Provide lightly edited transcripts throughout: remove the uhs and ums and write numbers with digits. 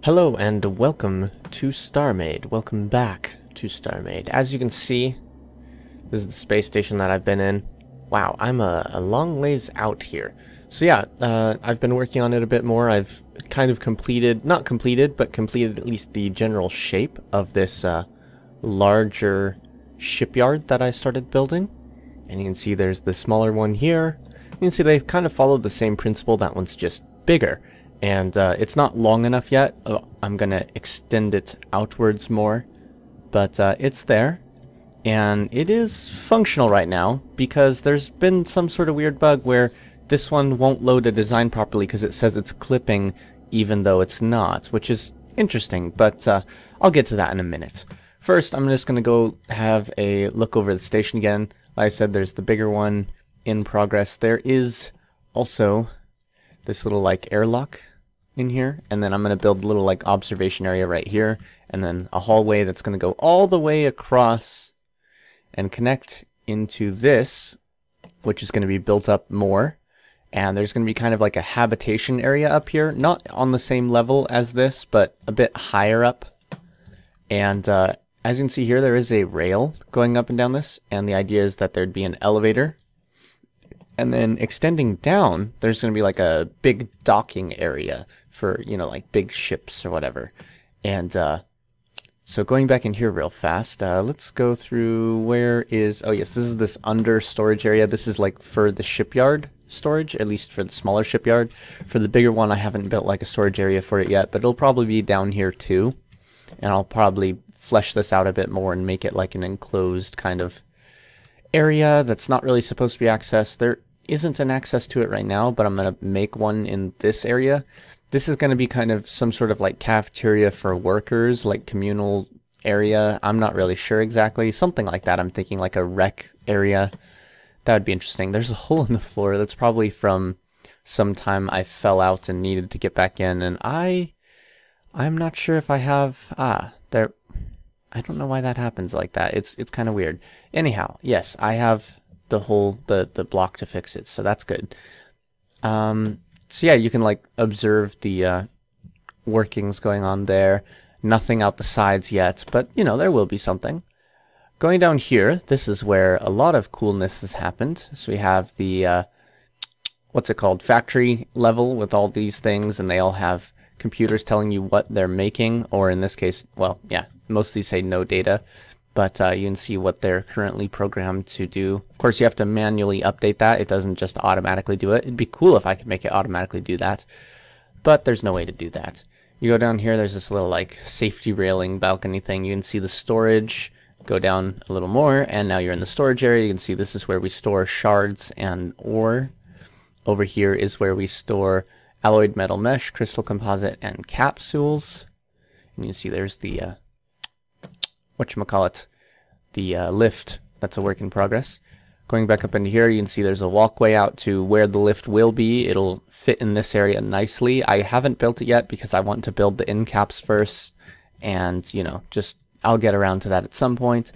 Hello and welcome to Starmade. Welcome back to Starmade. As you can see, this is the space station that I've been in. Wow, I'm a long ways out here. So yeah, I've been working on it a bit more. I've kind of completed, not completed, but completed at least the general shape of this larger shipyard that I started building. And you can see there's the smaller one here. You can see they've kind of followed the same principle. That one's just bigger. And it's not long enough yet. I'm going to extend it outwards more. But it's there. And it is functional right now because there's been some sort of weird bug where this one won't load a design properly because it says it's clipping even though it's not, which is interesting. But I'll get to that in a minute. First, I'm just going to go have a look over the station again. Like I said, there's the bigger one in progress. There is also this little like airlock in here, and then I'm going to build a little like observation area right here, and then a hallway that's going to go all the way across and connect into this, which is going to be built up more. And there's going to be kind of like a habitation area up here, not on the same level as this, but a bit higher up. And as you can see here, there is a rail going up and down this, and the idea is that there'd be an elevator. And then extending down, there's going to be like a big docking area for, you know, like big ships or whatever. And so going back in here real fast, let's go through where is, oh yes, this is this under storage area. This is like for the shipyard storage, at least for the smaller shipyard. For the bigger one, I haven't built like a storage area for it yet, but it'll probably be down here too. And I'll probably flesh this out a bit more and make it like an enclosed kind of area that's not really supposed to be accessed. There isn't an access to it right now, but I'm going to make one in this area. This is going to be kind of some sort of like cafeteria for workers, like communal area. I'm not really sure exactly. Something like that. I'm thinking like a rec area. That would be interesting. There's a hole in the floor. That's probably from some time I fell out and needed to get back in. And I'm not sure if I have... there... I don't know why that happens like that. It's kind of weird. Anyhow, yes, I have the whole the block to fix it, so that's good. So yeah, you can like observe the workings going on there. Nothing out the sides yet, but you know, there will be something. Going down here, this is where a lot of coolness has happened. So we have the what's it called, factory level with all these things, and they all have computers telling you what they're making, or in this case, well, yeah, most of these say no data, but you can see what they're currently programmed to do. Of course, you have to manually update that. It doesn't just automatically do it. It'd be cool if I could make it automatically do that, but there's no way to do that. You go down here, there's this little like safety railing balcony thing. You can see the storage. Go down a little more, and now you're in the storage area. You can see this is where we store shards and ore. Over here is where we store alloyed metal mesh, crystal composite, and capsules. And you can see there's the whatchamacallit, the lift. That's a work in progress. Going back up into here, you can see there's a walkway out to where the lift will be. It'll fit in this area nicely. I haven't built it yet because I want to build the end caps first, and you know, just I'll get around to that at some point,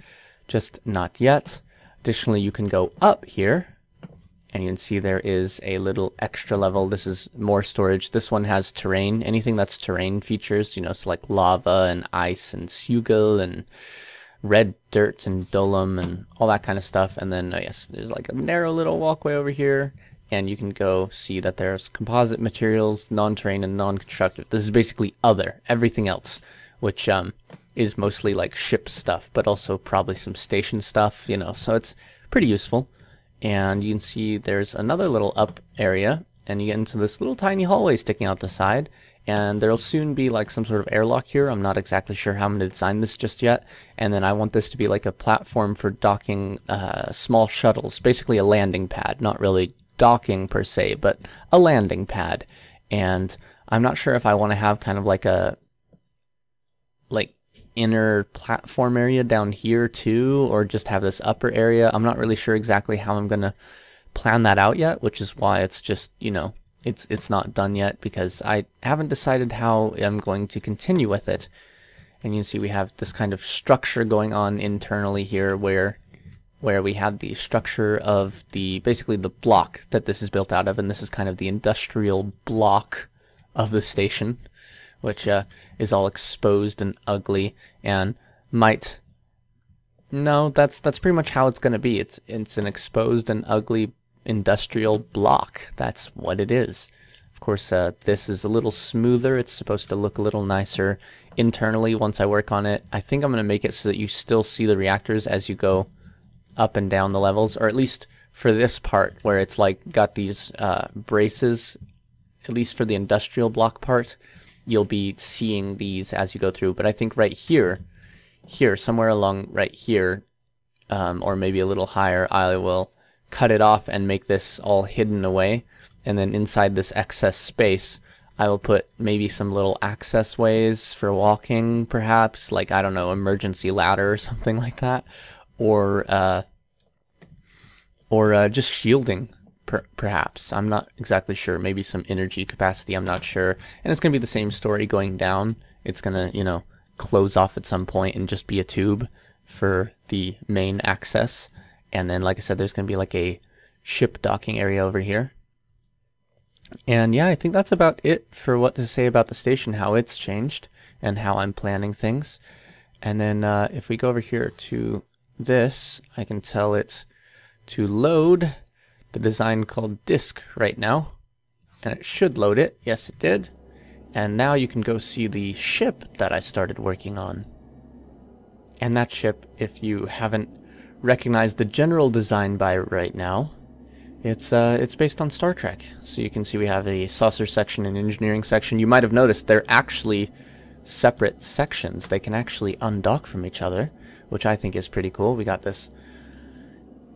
just not yet. Additionally, you can go up here, and you can see there is a little extra level. This is more storage. This one has terrain. Anything that's terrain features, you know, so like lava and ice and sugel and red dirt and dolom and all that kind of stuff. And then, yes, there's like a narrow little walkway over here, and you can go see that there's composite materials, non-terrain and non-constructive. This is basically other, everything else, which is mostly like ship stuff, but also probably some station stuff, you know, so it's pretty useful. And you can see there's another little up area, and you get into this little tiny hallway sticking out the side, and there'll soon be like some sort of airlock here. I'm not exactly sure how I'm going to design this just yet. And then I want this to be like a platform for docking small shuttles, basically a landing pad, not really docking per se, but a landing pad. And I'm not sure if I want to have kind of like a inner platform area down here too, or just have this upper area. I'm not really sure exactly how I'm gonna plan that out yet, which is why it's just, you know, it's not done yet because I haven't decided how I'm going to continue with it. And you can see we have this kind of structure going on internally here where we have the structure of the basically the block that this is built out of, and this is kind of the industrial block of the station, which is all exposed and ugly and might... No, that's pretty much how it's going to be. It's an exposed and ugly industrial block. That's what it is. Of course, this is a little smoother. It's supposed to look a little nicer internally once I work on it. I think I'm going to make it so that you still see the reactors as you go up and down the levels, or at least for this part where it's like got these braces, at least for the industrial block part, you'll be seeing these as you go through. But I think right here, somewhere along right here, or maybe a little higher, I will cut it off and make this all hidden away. And then inside this excess space, I will put maybe some little access ways for walking, perhaps, like, I don't know, emergency ladder or something like that. Or just shielding, perhaps. I'm not exactly sure. Maybe some energy capacity, I'm not sure. And it's going to be the same story going down. It's going to, you know, close off at some point and just be a tube for the main access. And then, like I said, there's going to be like a ship docking area over here. And yeah, I think that's about it for what to say about the station, how it's changed, and how I'm planning things. And then if we go over here to this, I can tell it to load the design called disk right now. And it should load it. Yes, it did. And now you can go see the ship that I started working on. And that ship, if you haven't recognized the general design by right now, it's based on Star Trek. So you can see we have a saucer section and engineering section. You might have noticed they're actually separate sections. They can actually undock from each other, which I think is pretty cool. We got this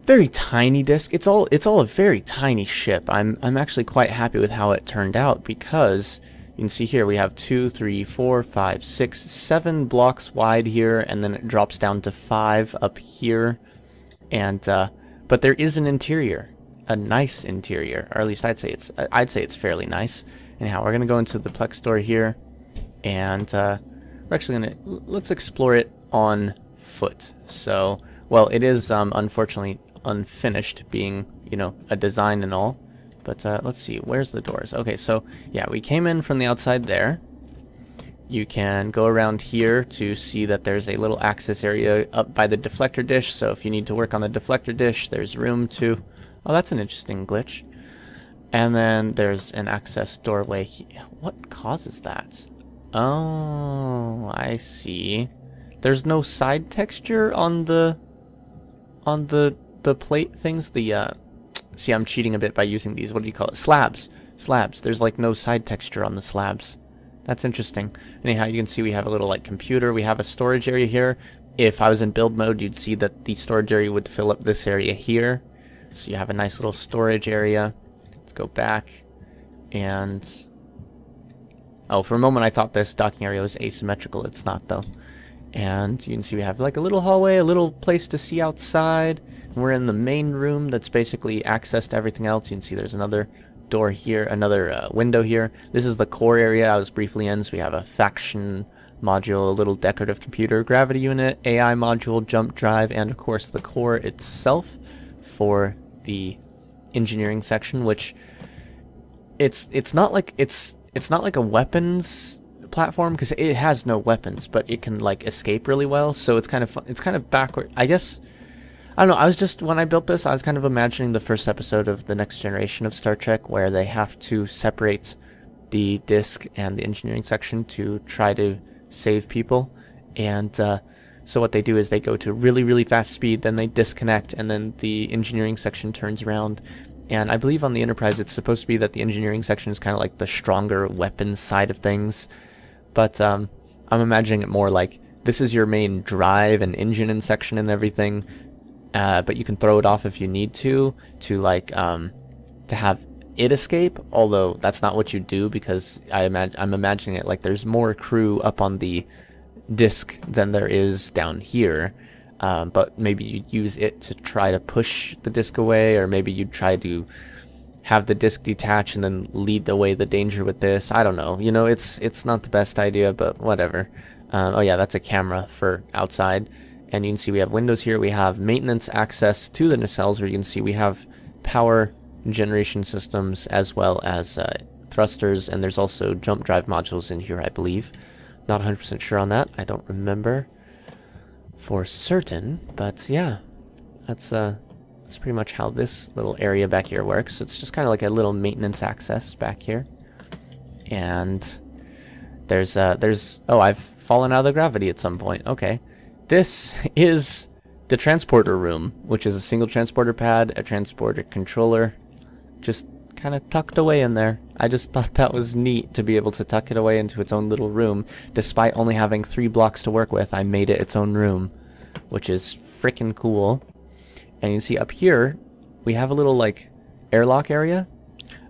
very tiny disk. It's all a very tiny ship. I'm actually quite happy with how it turned out, because you can see here we have 2, 3, 4, 5, 6, 7 blocks wide here, and then it drops down to 5 up here. And but there is an interior. A nice interior, or at least I'd say it's fairly nice. Anyhow, we're gonna go into the Plex store here, and we're actually gonna let's explore it on foot. So, well, it is unfortunately unfinished, being, you know, a design and all. But let's see, where's the doors? Okay, so yeah, we came in from the outside there. You can go around here to see that there's a little access area up by the deflector dish. So if you need to work on the deflector dish, there's room to. Oh, that's an interesting glitch. And then there's an access doorway here. What causes that? Oh, I see. There's no side texture on the plate things. See, I'm cheating a bit by using these. What do you call it? Slabs. Slabs. There's like no side texture on the slabs. That's interesting. Anyhow, you can see we have a little like computer. We have a storage area here. If I was in build mode, you'd see that the storage area would fill up this area here. So you have a nice little storage area. Let's go back. And oh, for a moment I thought this docking area was asymmetrical. It's not, though. And you can see we have like a little hallway, a little place to see outside. And we're in the main room that's basically access to everything else. You can see there's another door here, another window here. This is the core area I was briefly in. So we have a faction module, a little decorative computer, gravity unit, AI module, jump drive, and of course the core itself for the engineering section, which it's not like a weapons platform, because it has no weapons, but it can like escape really well. So it's kind of fun. It's kind of backward, I guess. I don't know. When I built this, I was kind of imagining the first episode of the next generation of Star Trek, where they have to separate the disk and the engineering section to try to save people. And so what they do is they go to really, really fast speed, then they disconnect, and then the engineering section turns around. And I believe on the Enterprise it's supposed to be that the engineering section is kind of like the stronger weapons side of things. But I'm imagining it more like this is your main drive and engine and section and everything. But you can throw it off if you need to like to have it escape. Although that's not what you do, because I'm imagining it like there's more crew up on the disk than there is down here, but maybe you'd use it to try to push the disk away, or maybe you'd try to have the disk detach and then lead away the danger with this. I don't know, you know, it's not the best idea, but whatever. Oh yeah, that's a camera for outside, and you can see we have windows here. We have maintenance access to the nacelles, where you can see we have power generation systems, as well as thrusters, and there's also jump drive modules in here, I believe. Not 100% sure on that. I don't remember for certain, but yeah, that's pretty much how this little area back here works. So it's just kind of like a little maintenance access back here. And there's oh, I've fallen out of the gravity at some point. Okay. This is the transporter room, which is a single transporter pad, a transporter controller, just kind of tucked away in there. I just thought that was neat to be able to tuck it away into its own little room. Despite only having 3 blocks to work with, I made it its own room, which is freaking cool. And you see up here, we have a little like airlock area.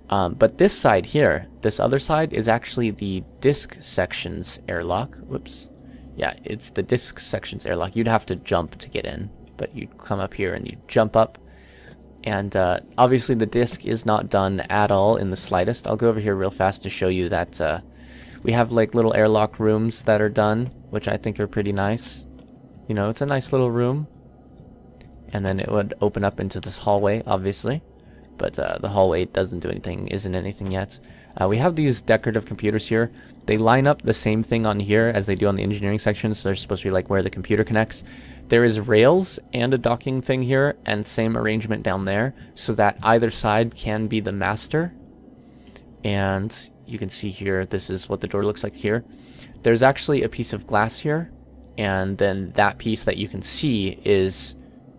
But this side here, this other side, is actually the disk sections airlock. Whoops. Yeah, it's the disk sections airlock. You'd have to jump to get in, but you'd come up here and you jump up. And obviously the disk is not done at all in the slightest. I'll go over here real fast to show you that we have like little airlock rooms that are done, which I think are pretty nice. You know, it's a nice little room. And then it would open up into this hallway, obviously. But the hallway doesn't do anything, isn't anything yet. We have these decorative computers here. They line up the same thing on here as they do on the engineering section, so they're supposed to be like where the computer connects. There is rails and a docking thing here, and same arrangement down there, so that either side can be the master. And you can see here, this is what the door looks like here. There's actually a piece of glass here, and then that piece that you can see is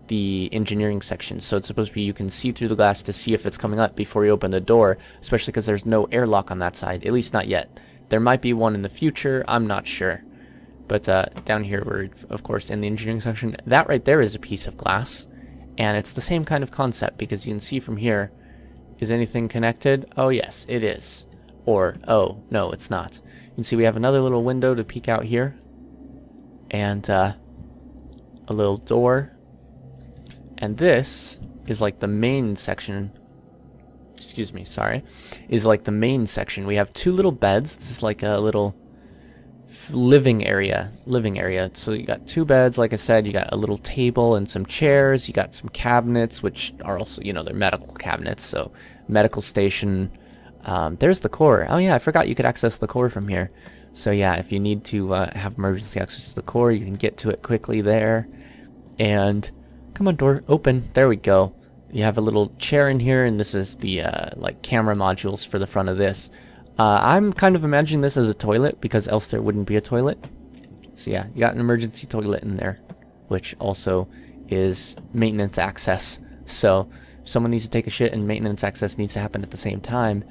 the engineering section. So it's supposed to be you can see through the glass to see if it's coming up before you open the door, especially because there's no airlock on that side, at least not yet. There might be one in the future, I'm not sure. But down here we're of course in the engineering section. That right there is a piece of glass, and it's the same kind of concept because you can see from here, is anything connected? Oh yes, it is. Or, oh, no, it's not. You can see we have another little window to peek out here, and a little door. And this is like the main section, excuse me, sorry, is like the main section. We have 2 little beds. This is like a little living area. So you got 2 beds, like I said, you got a little table and some chairs, you got some cabinets, which are also, you know, they're medical cabinets, so medical station. There's the core. Oh yeah, I forgot you could access the core from here. So yeah, if you need to have emergency access to the core, you can get to it quickly there. And come on, door, open. There we go. You have a little chair in here, and this is the like camera modules for the front of this. I'm kind of imagining this as a toilet, because else there wouldn't be a toilet. So yeah, you got an emergency toilet in there, which also is maintenance access. So if someone needs to take a shit and maintenance access needs to happen at the same time,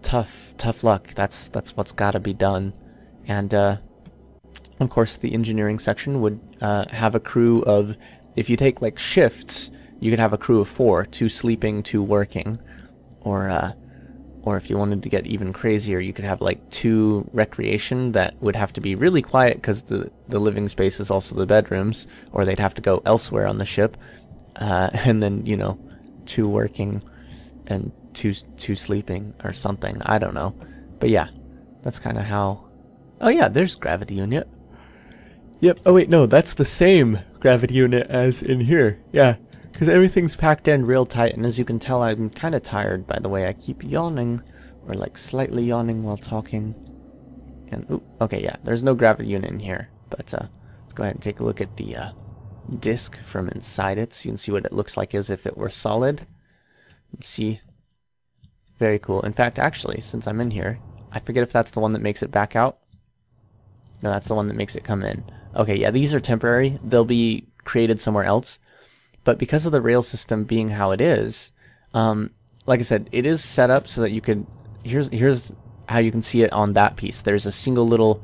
tough luck. That's what's got to be done. And of course, the engineering section would have a crew of, if you take like shifts, you could have a crew of 4, 2 sleeping, 2 working, or if you wanted to get even crazier, you could have like 2 recreation that would have to be really quiet because the living space is also the bedrooms, or they'd have to go elsewhere on the ship, and then, you know, 2 working and 2 sleeping or something. I don't know, but yeah, that's kind of how. Oh yeah, there's gravity unit. Yep. Oh wait, no, that's the same gravity unit as in here. Yeah, because everything's packed in real tight, and as you can tell, I'm kind of tired, by the way. I keep yawning, or like slightly yawning while talking. And, ooh, okay, yeah, there's no gravity unit in here, but let's go ahead and take a look at the disc from inside it, so you can see what it looks like as if it were solid. Let's see. Very cool. In fact, actually, since I'm in here, I forget if that's the one that makes it back out. No, that's the one that makes it come in. Okay, yeah, these are temporary. They'll be created somewhere else. But because of the rail system being how it is, like I said, it is set up so that you could, here's how you can see it on that piece. There's a single little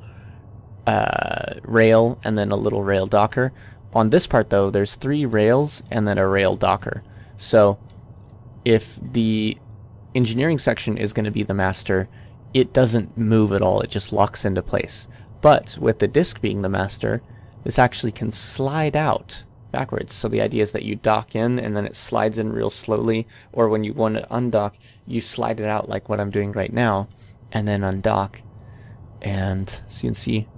rail and then a little rail docker. On this part though, there's 3 rails and then a rail docker. So if the engineering section is going to be the master, it doesn't move at all. It just locks into place. But with the disk being the master, this actually can slide out backwards. So the idea is that you dock in and then it slides in real slowly, or when you want to undock, you slide it out like what I'm doing right now, and then undock. And so you can see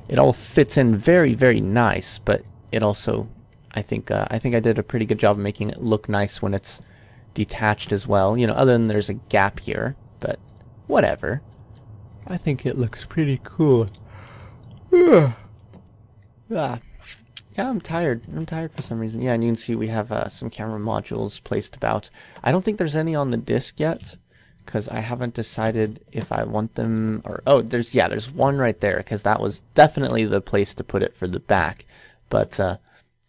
it all fits in very, very nice, but it also, I think I did a pretty good job of making it look nice when it's detached as well. You know, other than there's a gap here, but whatever. I think it looks pretty cool. Ah. Yeah, I'm tired. I'm tired for some reason. Yeah, and you can see we have some camera modules placed about. I don't think there's any on the disc yet, because I haven't decided if I want them or... Oh, there's one right there, because that was definitely the place to put it for the back. But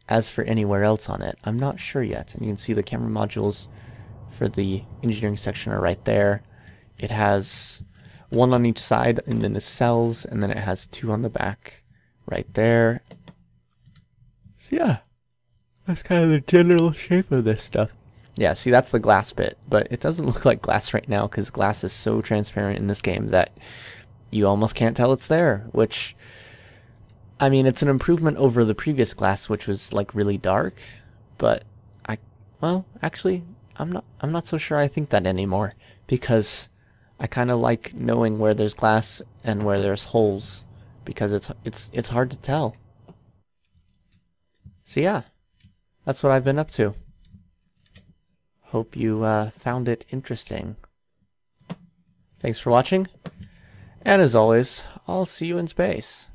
as for anywhere else on it, I'm not sure yet. And you can see the camera modules for the engineering section are right there. It has one on each side in the nacelles, and then it has two on the back right there. So yeah, that's kind of the general shape of this stuff. Yeah, see, that's the glass bit, but it doesn't look like glass right now because glass is so transparent in this game that you almost can't tell it's there, which, I mean, it's an improvement over the previous glass, which was like really dark, but well, actually, I'm not so sure I think that anymore, because I kind of like knowing where there's glass and where there's holes, because it's hard to tell. So yeah, that's what I've been up to. Hope you found it interesting. Thanks for watching, and as always, I'll see you in space.